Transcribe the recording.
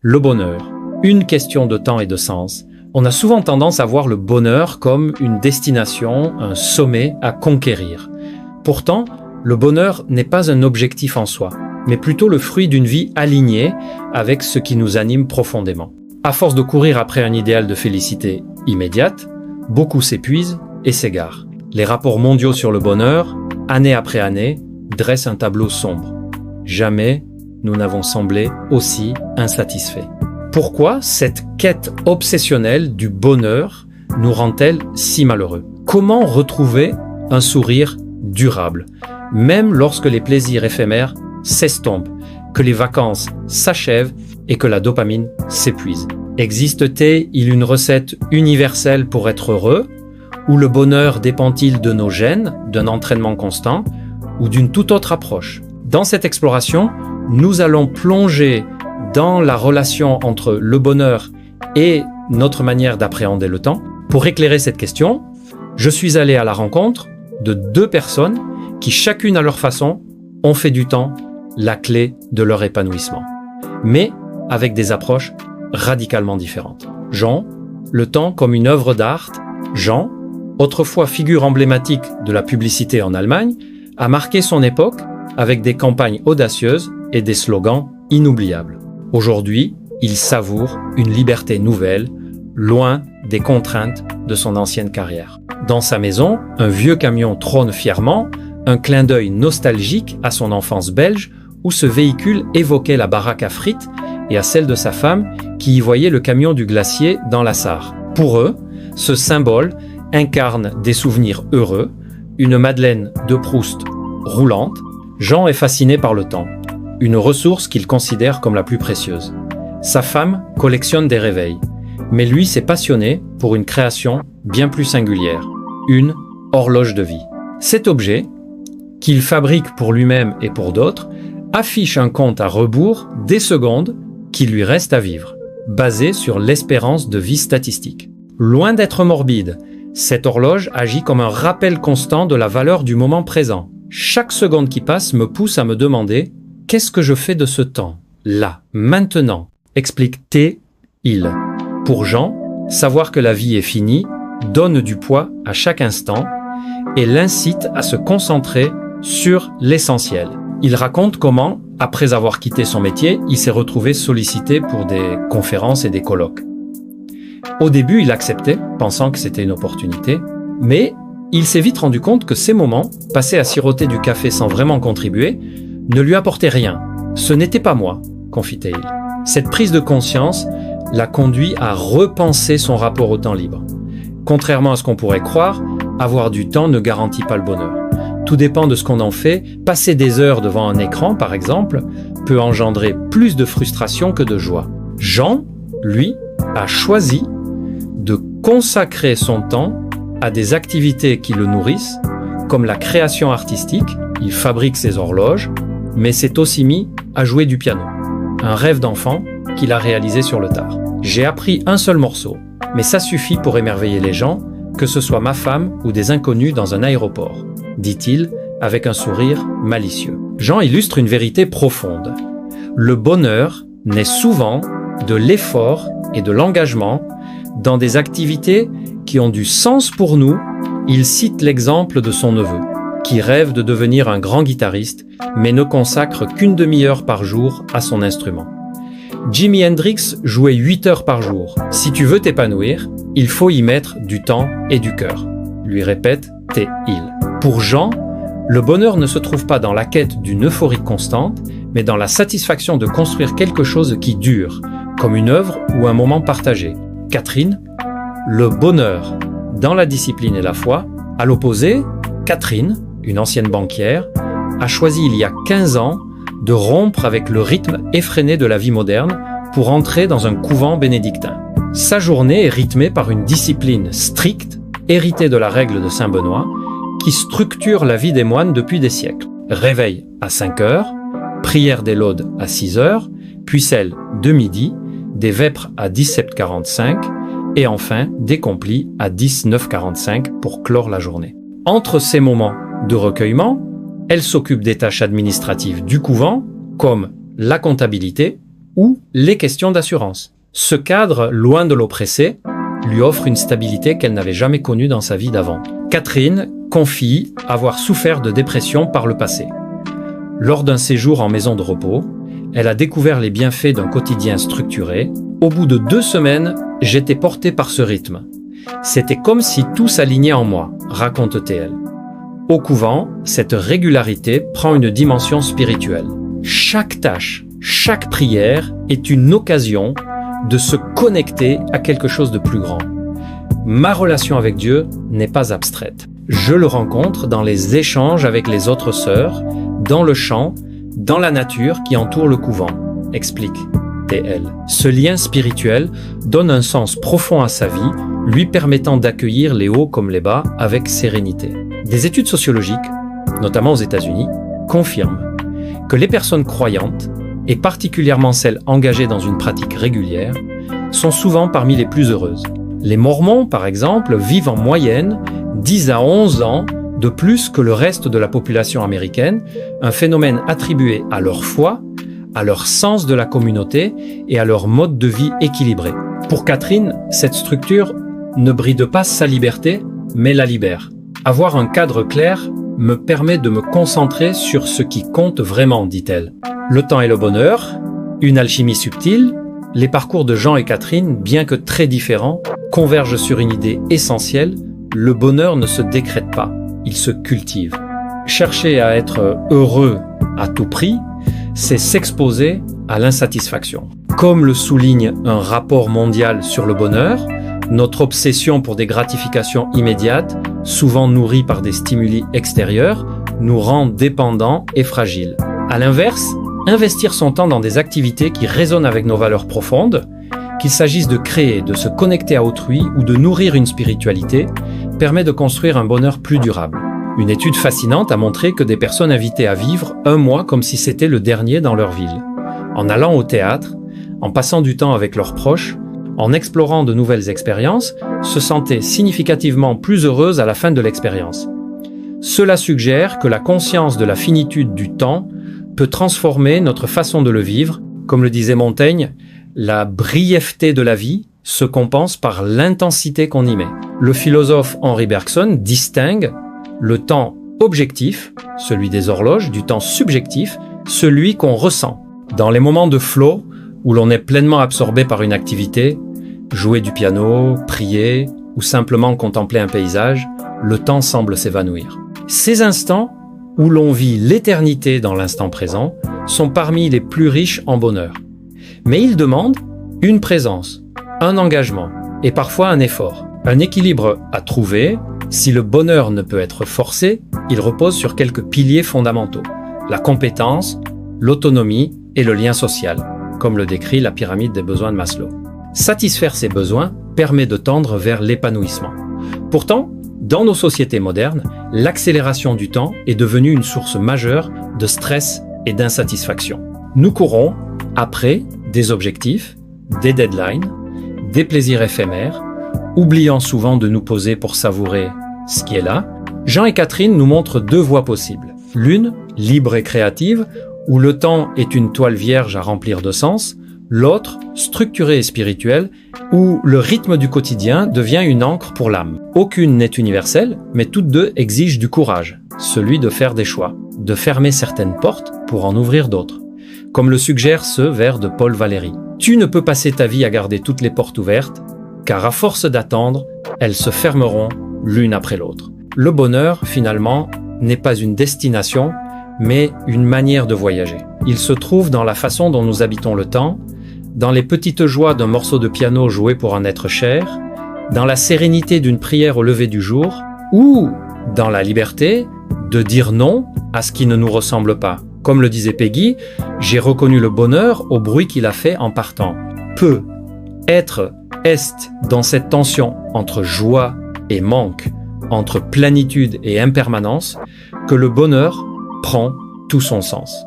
Le bonheur, une question de temps et de sens. On a souvent tendance à voir le bonheur comme une destination, un sommet à conquérir. Pourtant, le bonheur n'est pas un objectif en soi, mais plutôt le fruit d'une vie alignée avec ce qui nous anime profondément. À force de courir après un idéal de félicité immédiate, beaucoup s'épuisent et s'égarent. Les rapports mondiaux sur le bonheur, année après année, dressent un tableau sombre. Jamais nous n'avons semblé aussi insatisfaits. Pourquoi cette quête obsessionnelle du bonheur nous rend-elle si malheureux? Comment retrouver un sourire durable, même lorsque les plaisirs éphémères s'estompent, que les vacances s'achèvent et que la dopamine s'épuise? Existe-t-il une recette universelle pour être heureux? Ou le bonheur dépend-il de nos gènes, d'un entraînement constant ou d'une toute autre approche? Dans cette exploration, nous allons plonger dans la relation entre le bonheur et notre manière d'appréhender le temps. Pour éclairer cette question, je suis allé à la rencontre de deux personnes qui, chacune à leur façon, ont fait du temps la clé de leur épanouissement, mais avec des approches radicalement différentes. Jean, le temps comme une œuvre d'art. Jean, autrefois figure emblématique de la publicité en Allemagne, a marqué son époque avec des campagnes audacieuses et des slogans inoubliables. Aujourd'hui, il savoure une liberté nouvelle, loin des contraintes de son ancienne carrière. Dans sa maison, un vieux camion trône fièrement, un clin d'œil nostalgique à son enfance belge où ce véhicule évoquait la baraque à frites et à celle de sa femme qui y voyait le camion du glacier dans la Sarre. Pour eux, ce symbole incarne des souvenirs heureux, une Madeleine de Proust roulante. Jean est fasciné par le temps, une ressource qu'il considère comme la plus précieuse. Sa femme collectionne des réveils, mais lui s'est passionné pour une création bien plus singulière, une horloge de vie. Cet objet, qu'il fabrique pour lui-même et pour d'autres, affiche un compte à rebours des secondes qui lui restent à vivre, basé sur l'espérance de vie statistique. Loin d'être morbide, cette horloge agit comme un rappel constant de la valeur du moment présent. Chaque seconde qui passe me pousse à me demander « Qu'est-ce que je fais de ce temps, là, maintenant ?» explique-t-il. Pour Jean, savoir que la vie est finie donne du poids à chaque instant et l'incite à se concentrer sur l'essentiel. Il raconte comment, après avoir quitté son métier, il s'est retrouvé sollicité pour des conférences et des colloques. Au début, il acceptait, pensant que c'était une opportunité, mais il s'est vite rendu compte que ces moments, passés à siroter du café sans vraiment contribuer, ne lui apportaient rien. « Ce n'était pas moi », confie-t-il. Cette prise de conscience l'a conduit à repenser son rapport au temps libre. Contrairement à ce qu'on pourrait croire, avoir du temps ne garantit pas le bonheur. Tout dépend de ce qu'on en fait. Passer des heures devant un écran, par exemple, peut engendrer plus de frustration que de joie. Jean, lui, a choisi de consacrer son temps à des activités qui le nourrissent, comme la création artistique. Il fabrique ses horloges, mais s'est aussi mis à jouer du piano. Un rêve d'enfant qu'il a réalisé sur le tard. J'ai appris un seul morceau, mais ça suffit pour émerveiller les gens, que ce soit ma femme ou des inconnus dans un aéroport, dit-il avec un sourire malicieux. Jean illustre une vérité profonde. Le bonheur naît souvent de l'effort et de l'engagement dans des activités qui ont du sens pour nous. Il cite l'exemple de son neveu, qui rêve de devenir un grand guitariste, mais ne consacre qu'une demi-heure par jour à son instrument. Jimi Hendrix jouait 8 heures par jour. Si tu veux t'épanouir, il faut y mettre du temps et du cœur, lui répète-t-il. Pour Jean, le bonheur ne se trouve pas dans la quête d'une euphorie constante, mais dans la satisfaction de construire quelque chose qui dure, comme une œuvre ou un moment partagé. Catherine, le bonheur dans la discipline et la foi. À l'opposé, Catherine, une ancienne banquière, a choisi il y a 15 ans de rompre avec le rythme effréné de la vie moderne pour entrer dans un couvent bénédictin. Sa journée est rythmée par une discipline stricte, héritée de la règle de Saint Benoît, qui structure la vie des moines depuis des siècles. Réveil à 5 heures, prière des laudes à 6 heures, puis celle de midi, des vêpres à 17h45 et enfin des complis à 19h45 pour clore la journée. Entre ces moments de recueillement, elle s'occupe des tâches administratives du couvent, comme la comptabilité ou les questions d'assurance. Ce cadre, loin de l'oppresser, lui offre une stabilité qu'elle n'avait jamais connue dans sa vie d'avant. Catherine confie avoir souffert de dépression par le passé. Lors d'un séjour en maison de repos, elle a découvert les bienfaits d'un quotidien structuré. Au bout de 2 semaines, j'étais portée par ce rythme. C'était comme si tout s'alignait en moi, raconte-t-elle. Au couvent, cette régularité prend une dimension spirituelle. Chaque tâche, chaque prière est une occasion de se connecter à quelque chose de plus grand. Ma relation avec Dieu n'est pas abstraite. Je le rencontre dans les échanges avec les autres sœurs, dans le chant, dans la nature qui entoure le couvent, explique TL. Ce lien spirituel donne un sens profond à sa vie, lui permettant d'accueillir les hauts comme les bas avec sérénité. Des études sociologiques, notamment aux États-Unis, confirment que les personnes croyantes, et particulièrement celles engagées dans une pratique régulière, sont souvent parmi les plus heureuses. Les Mormons, par exemple, vivent en moyenne 10 à 11 ans de plus que le reste de la population américaine, un phénomène attribué à leur foi, à leur sens de la communauté et à leur mode de vie équilibré. Pour Catherine, cette structure ne bride pas sa liberté, mais la libère. Avoir un cadre clair me permet de me concentrer sur ce qui compte vraiment, dit-elle. Le temps et le bonheur, une alchimie subtile, les parcours de Jean et Catherine, bien que très différents, convergent sur une idée essentielle: le bonheur ne se décrète pas, il se cultive. Chercher à être heureux à tout prix, c'est s'exposer à l'insatisfaction. Comme le souligne un rapport mondial sur le bonheur, notre obsession pour des gratifications immédiates, souvent nourries par des stimuli extérieurs, nous rend dépendants et fragiles. À l'inverse, investir son temps dans des activités qui résonnent avec nos valeurs profondes, qu'il s'agisse de créer, de se connecter à autrui ou de nourrir une spiritualité, permet de construire un bonheur plus durable. Une étude fascinante a montré que des personnes invitées à vivre 1 mois comme si c'était le dernier dans leur ville, en allant au théâtre, en passant du temps avec leurs proches, en explorant de nouvelles expériences, se sentaient significativement plus heureuses à la fin de l'expérience. Cela suggère que la conscience de la finitude du temps peut transformer notre façon de le vivre. Comme le disait Montaigne, la brièveté de la vie se compense par l'intensité qu'on y met. Le philosophe Henri Bergson distingue le temps objectif, celui des horloges, du temps subjectif, celui qu'on ressent. Dans les moments de flow, où l'on est pleinement absorbé par une activité, jouer du piano, prier ou simplement contempler un paysage, le temps semble s'évanouir. Ces instants où l'on vit l'éternité dans l'instant présent sont parmi les plus riches en bonheur. Mais ils demandent une présence, un engagement et parfois un effort. Un équilibre à trouver. Si le bonheur ne peut être forcé, il repose sur quelques piliers fondamentaux: la compétence, l'autonomie et le lien social, comme le décrit la pyramide des besoins de Maslow. Satisfaire ces besoins permet de tendre vers l'épanouissement. Pourtant, dans nos sociétés modernes, l'accélération du temps est devenue une source majeure de stress et d'insatisfaction. Nous courons après des objectifs, des deadlines, des plaisirs éphémères, oubliant souvent de nous poser pour savourer ce qui est là. Jean et Catherine nous montrent 2 voies possibles. L'une, libre et créative, où le temps est une toile vierge à remplir de sens. L'autre, structurée et spirituelle, où le rythme du quotidien devient une ancre pour l'âme. Aucune n'est universelle, mais toutes 2 exigent du courage, celui de faire des choix, de fermer certaines portes pour en ouvrir d'autres. Comme le suggère ce vers de Paul Valéry. Tu ne peux passer ta vie à garder toutes les portes ouvertes, car à force d'attendre, elles se fermeront l'une après l'autre. Le bonheur, finalement, n'est pas une destination, mais une manière de voyager. Il se trouve dans la façon dont nous habitons le temps, dans les petites joies d'un morceau de piano joué pour un être cher, dans la sérénité d'une prière au lever du jour, ou dans la liberté de dire non à ce qui ne nous ressemble pas. Comme le disait Peggy, j'ai reconnu le bonheur au bruit qu'il a fait en partant. Peu. Être est dans cette tension entre joie et manque, entre plénitude et impermanence, que le bonheur prend tout son sens.